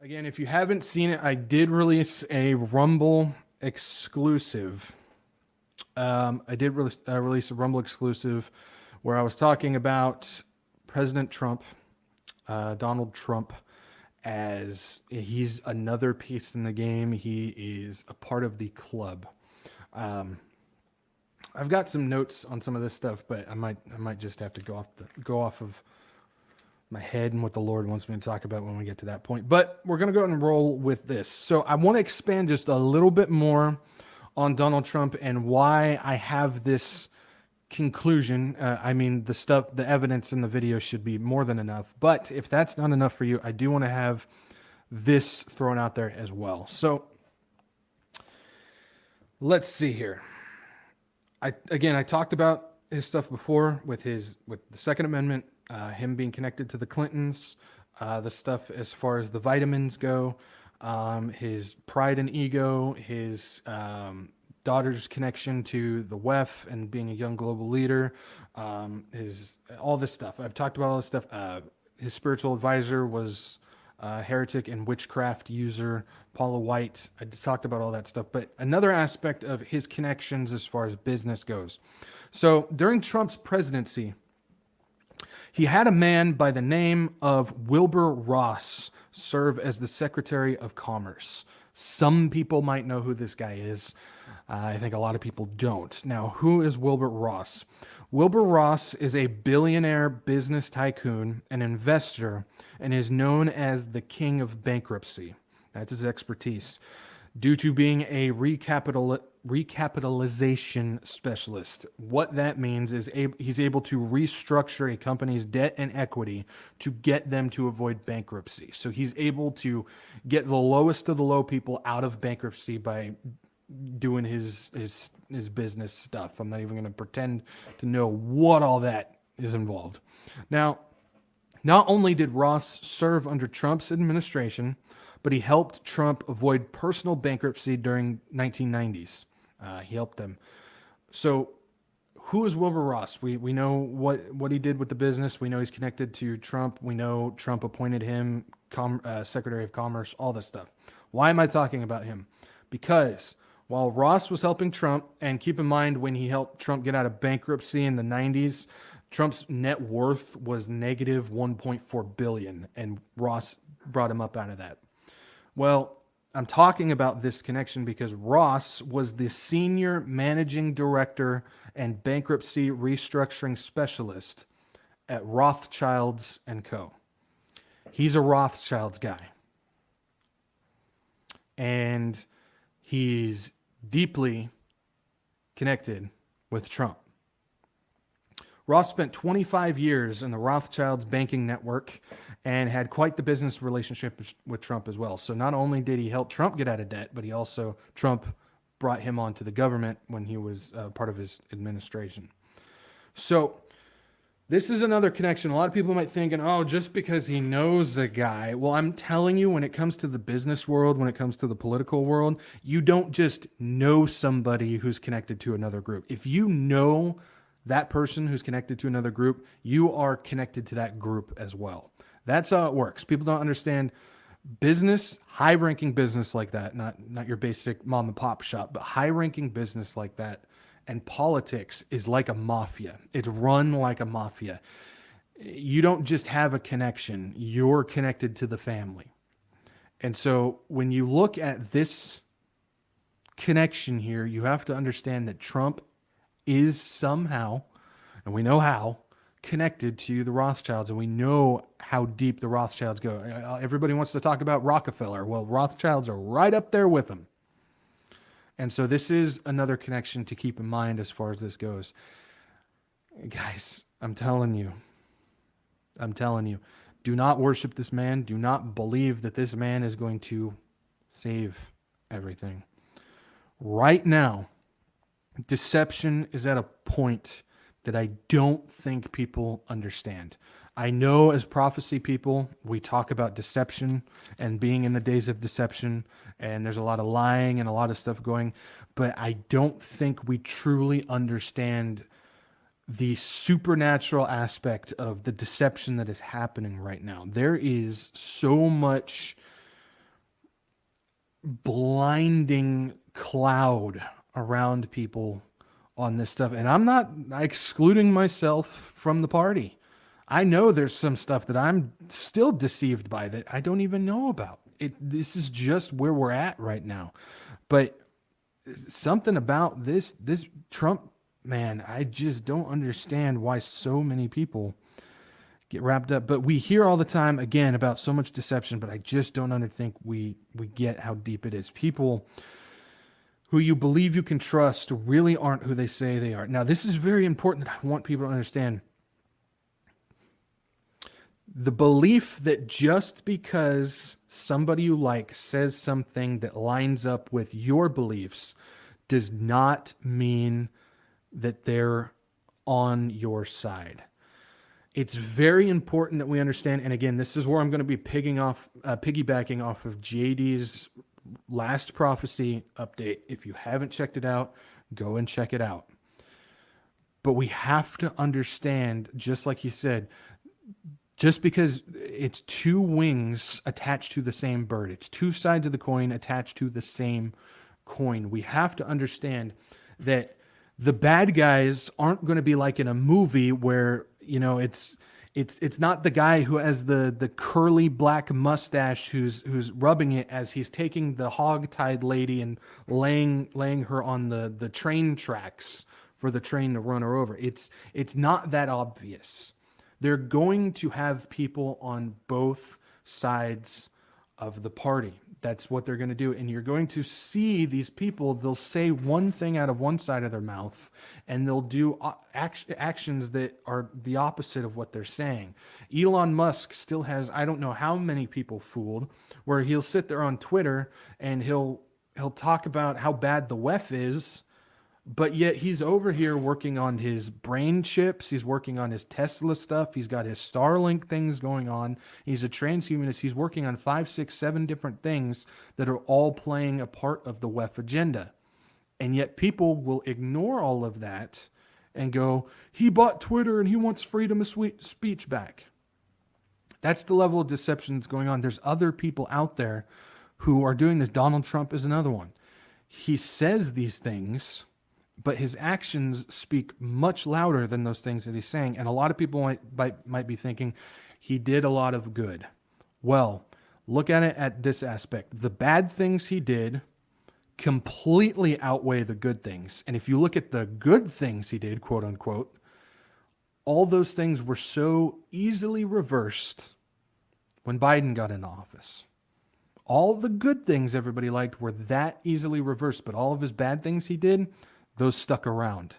Again, if you haven't seen it, I did release a Rumble exclusive. I did release a Rumble exclusive where I was talking about President Trump, Donald Trump, as he's another piece in the game. He is a part of the club. Um, I've got some notes on some of this stuff, but I might just have to go off of my head and what the Lord wants me to talk about when we get to that point. But we're going to go ahead and roll with this. So I want to expand just a little bit more on Donald Trump and why I have this conclusion. The evidence in the video should be more than enough. But if that's not enough for you, I do want to have this thrown out there as well. So let's see here. I talked about his stuff before with the Second Amendment, him being connected to the Clintons, the stuff as far as the vitamins go, his pride and ego, his daughter's connection to the WEF and being a young global leader, his all this stuff. I've talked about all this stuff. His spiritual advisor was heretic and witchcraft user, Paula White. I just talked about all that stuff. But another aspect of his connections as far as business goes. So during Trump's presidency, he had a man by the name of Wilbur Ross serve as the Secretary of Commerce. Some people might know who this guy is. I think a lot of people don't. Now, who is Wilbur Ross? Wilbur Ross is a billionaire business tycoon, an investor, and is known as the king of bankruptcy. That's his expertise. Due to being a recapitalization specialist. What that means is he's able to restructure a company's debt and equity to get them to avoid bankruptcy. So he's able to get the lowest of the low people out of bankruptcy by doing his business stuff. I'm not even going to pretend to know what all that is involved. Now, not only did Ross serve under Trump's administration, but he helped Trump avoid personal bankruptcy during 1990s. He helped them. So who is Wilbur Ross? We know what he did with the business. We know he's connected to Trump. We know Trump appointed him Secretary of Commerce, all this stuff. Why am I talking about him? Because while Ross was helping Trump, and keep in mind when he helped Trump get out of bankruptcy in the 90s, Trump's net worth was negative 1.4 billion, and Ross brought him up out of that. Well, I'm talking about this connection because Ross was the senior managing director and bankruptcy restructuring specialist at Rothschilds & Co. He's a Rothschilds guy. And he's deeply connected with Trump. Ross spent 25 years in the Rothschilds banking network and had quite the business relationship with Trump as well. So not only did he help Trump get out of debt, but Trump brought him onto the government when he was part of his administration. So this is another connection. A lot of people might think, just because he knows a guy. Well, I'm telling you, when it comes to the business world, when it comes to the political world, you don't just know somebody who's connected to another group. If you know that person who's connected to another group, you are connected to that group as well. That's how it works. People don't understand business, high-ranking business like that, not your basic mom and pop shop, but high-ranking business like that. And politics is like a mafia. It's run like a mafia. You don't just have a connection. You're connected to the family. And so when you look at this connection here, you have to understand that Trump is somehow, and we know how, connected to the Rothschilds, and we know how deep the Rothschilds go. Everybody wants to talk about Rockefeller. Well, Rothschilds are right up there with them. And so this is another connection to keep in mind as far as this goes. Guys, I'm telling you, do not worship this man. Do not believe that this man is going to save everything. Right now, deception is at a point that I don't think people understand. I know as prophecy people, we talk about deception and being in the days of deception, and there's a lot of lying and a lot of stuff going, but I don't think we truly understand the supernatural aspect of the deception that is happening right now. There is so much blinding cloud around people on this stuff. And I'm not excluding myself from the party. I know there's some stuff that I'm still deceived by that I don't even know about. This is just where we're at right now. But something about this Trump man, I just don't understand why so many people get wrapped up. But we hear all the time again about so much deception, but I just don't think we get how deep it is. People who you believe you can trust really aren't who they say they are. Now, this is very important that I want people to understand. The belief that just because somebody you like says something that lines up with your beliefs does not mean that they're on your side. It's very important that we understand, and again, this is where I'm going to be piggybacking off of JD's last prophecy update. If you haven't checked it out, go and check it out. But we have to understand, just like he said, just because it's two wings attached to the same bird, it's two sides of the coin attached to the same coin. We have to understand that the bad guys aren't going to be like in a movie where, you know, it's not the guy who has the curly black mustache who's rubbing it as he's taking the hog-tied lady and laying her on the train tracks for the train to run her over. It's not that obvious. They're going to have people on both sides of the party. That's what they're going to do. And you're going to see these people, they'll say one thing out of one side of their mouth, and they'll do actions that are the opposite of what they're saying. Elon Musk still has, I don't know how many people fooled, where he'll sit there on Twitter and he'll talk about how bad the WEF is, but yet he's over here working on his brain chips. He's working on his Tesla stuff. He's got his Starlink things going on. He's a transhumanist. He's working on 5, 6, 7 different things that are all playing a part of the WEF agenda. And yet people will ignore all of that and go, he bought Twitter and he wants freedom of speech back. That's the level of deception that's going on. There's other people out there who are doing this. Donald Trump is another one. He says these things, but his actions speak much louder than those things that he's saying. And a lot of people might be thinking he did a lot of good. Well, look at it at this aspect. The bad things he did completely outweigh the good things. And if you look at the good things he did, quote unquote, all those things were so easily reversed when Biden got into office. All the good things everybody liked were that easily reversed, but all of his bad things he did, those stuck around.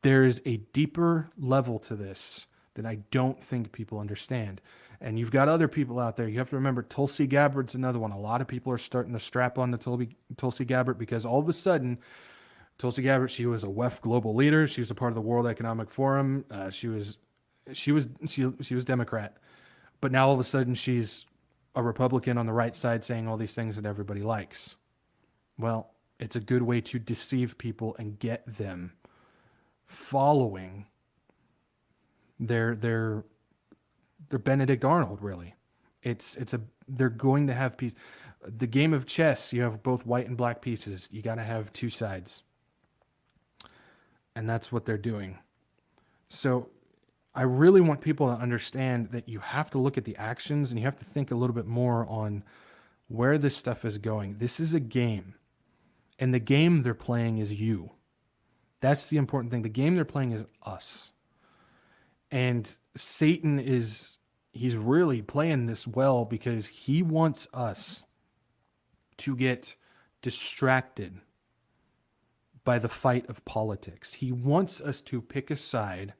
There is a deeper level to this that I don't think people understand. And you've got other people out there. You have to remember Tulsi Gabbard's another one. A lot of people are starting to strap on to Tulsi Gabbard because all of a sudden, Tulsi Gabbard, she was a WEF global leader. She was a part of the World Economic Forum. She was Democrat. But now all of a sudden she's a Republican on the right side saying all these things that everybody likes. Well, it's a good way to deceive people and get them following their Benedict Arnold, really. They're going to have peace. The game of chess, you have both white and black pieces. You got to have two sides. And that's what they're doing. So I really want people to understand that you have to look at the actions and you have to think a little bit more on where this stuff is going. This is a game. And the game they're playing is you. That's the important thing. The game they're playing is us. And Satan he's really playing this well because he wants us to get distracted by the fight of politics. He wants us to pick a side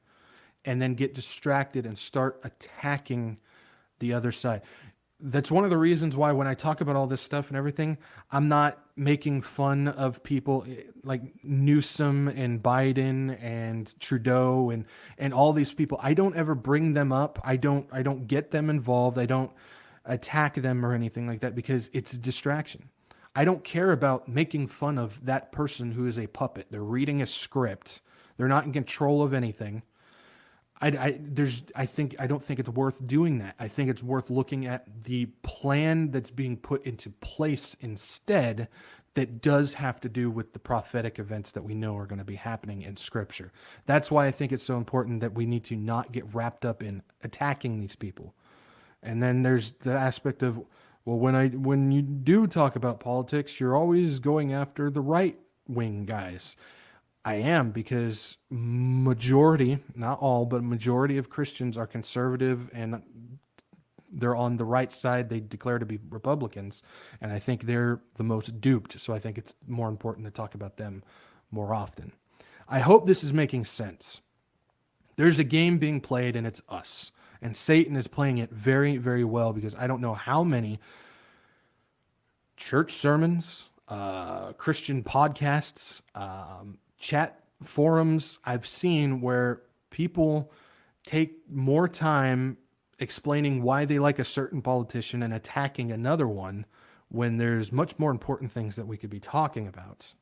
and then get distracted and start attacking the other side. That's one of the reasons why when I talk about all this stuff and everything, I'm not making fun of people like Newsom and Biden and Trudeau and all these people. I don't ever bring them up. I don't get them involved. I don't attack them or anything like that because it's a distraction. I don't care about making fun of that person who is a puppet. They're reading a script. They're not in control of anything. I don't think it's worth doing that. I think it's worth looking at the plan that's being put into place instead, that does have to do with the prophetic events that we know are going to be happening in Scripture. That's why I think it's so important that we need to not get wrapped up in attacking these people. And then there's the aspect of, well, when you do talk about politics, you're always going after the right wing guys. I am, because majority, not all, but majority of Christians are conservative, and they're on the right side. They declare to be Republicans, and I think they're the most duped. So I think it's more important to talk about them more often. I hope this is making sense. There's a game being played, and it's us. And Satan is playing it very, very well, because I don't know how many church sermons, Christian podcasts, chat forums I've seen where people take more time explaining why they like a certain politician and attacking another one, when there's much more important things that we could be talking about.